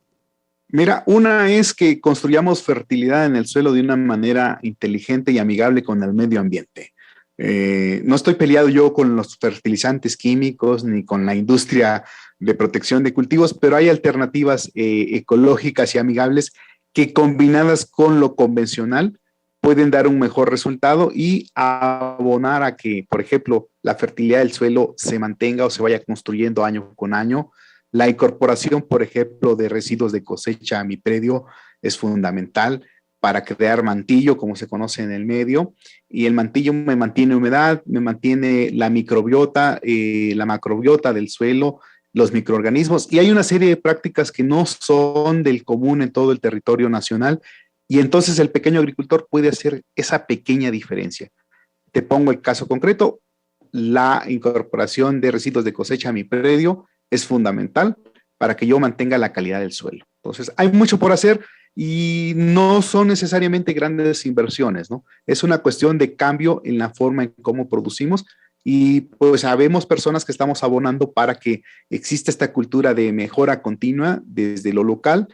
Mira, una es que construyamos fertilidad en el suelo de una manera inteligente y amigable con el medio ambiente. No estoy peleado yo con los fertilizantes químicos ni con la industria de protección de cultivos, pero hay alternativas ecológicas y amigables que combinadas con lo convencional pueden dar un mejor resultado y abonar a que, por ejemplo, la fertilidad del suelo se mantenga o se vaya construyendo año con año. La incorporación, por ejemplo, de residuos de cosecha a mi predio es fundamental para crear mantillo, como se conoce en el medio, y el mantillo me mantiene humedad, me mantiene la microbiota, la macrobiota del suelo, los microorganismos, y hay una serie de prácticas que no son del común en todo el territorio nacional, y entonces el pequeño agricultor puede hacer esa pequeña diferencia. Te pongo el caso concreto, la incorporación de residuos de cosecha a mi predio es fundamental para que yo mantenga la calidad del suelo. Entonces, hay mucho por hacer y no son necesariamente grandes inversiones, ¿no? Es una cuestión de cambio en la forma en cómo producimos y pues sabemos personas que estamos abonando para que exista esta cultura de mejora continua desde lo local,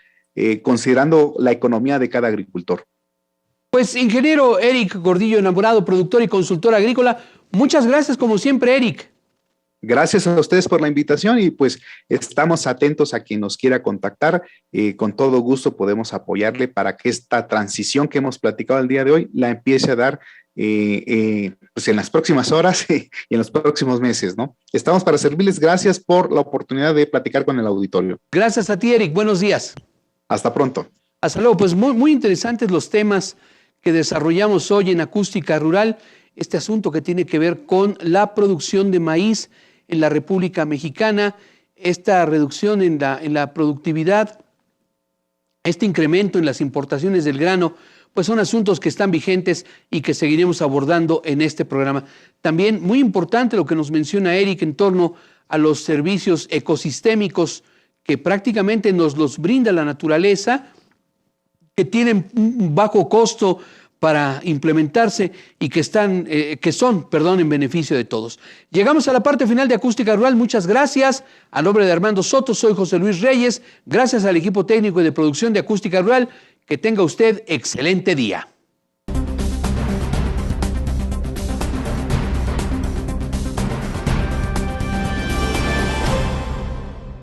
considerando la economía de cada agricultor. Pues, ingeniero Eric Gordillo Enamorado, productor y consultor agrícola, muchas gracias como siempre, Eric. Gracias a ustedes por la invitación y pues estamos atentos a quien nos quiera contactar. Con todo gusto podemos apoyarle para que esta transición que hemos platicado el día de hoy la empiece a dar pues en las próximas horas y en los próximos meses, ¿no? Estamos para servirles. Gracias por la oportunidad de platicar con el auditorio. Gracias a ti, Eric. Buenos días. Hasta pronto. Hasta luego. Pues muy interesantes los temas que desarrollamos hoy en Acústica Rural. Este asunto que tiene que ver con la producción de maíz en la República Mexicana, esta reducción en la productividad, este incremento en las importaciones del grano, pues son asuntos que están vigentes y que seguiremos abordando en este programa. También muy importante lo que nos menciona Eric en torno a los servicios ecosistémicos que prácticamente nos los brinda la naturaleza, que tienen un bajo costo para implementarse y que son en beneficio de todos. Llegamos a la parte final de Acústica Rural. Muchas gracias. A nombre de Armando Soto, soy José Luis Reyes. Gracias al equipo técnico y de producción de Acústica Rural. Que tenga usted excelente día.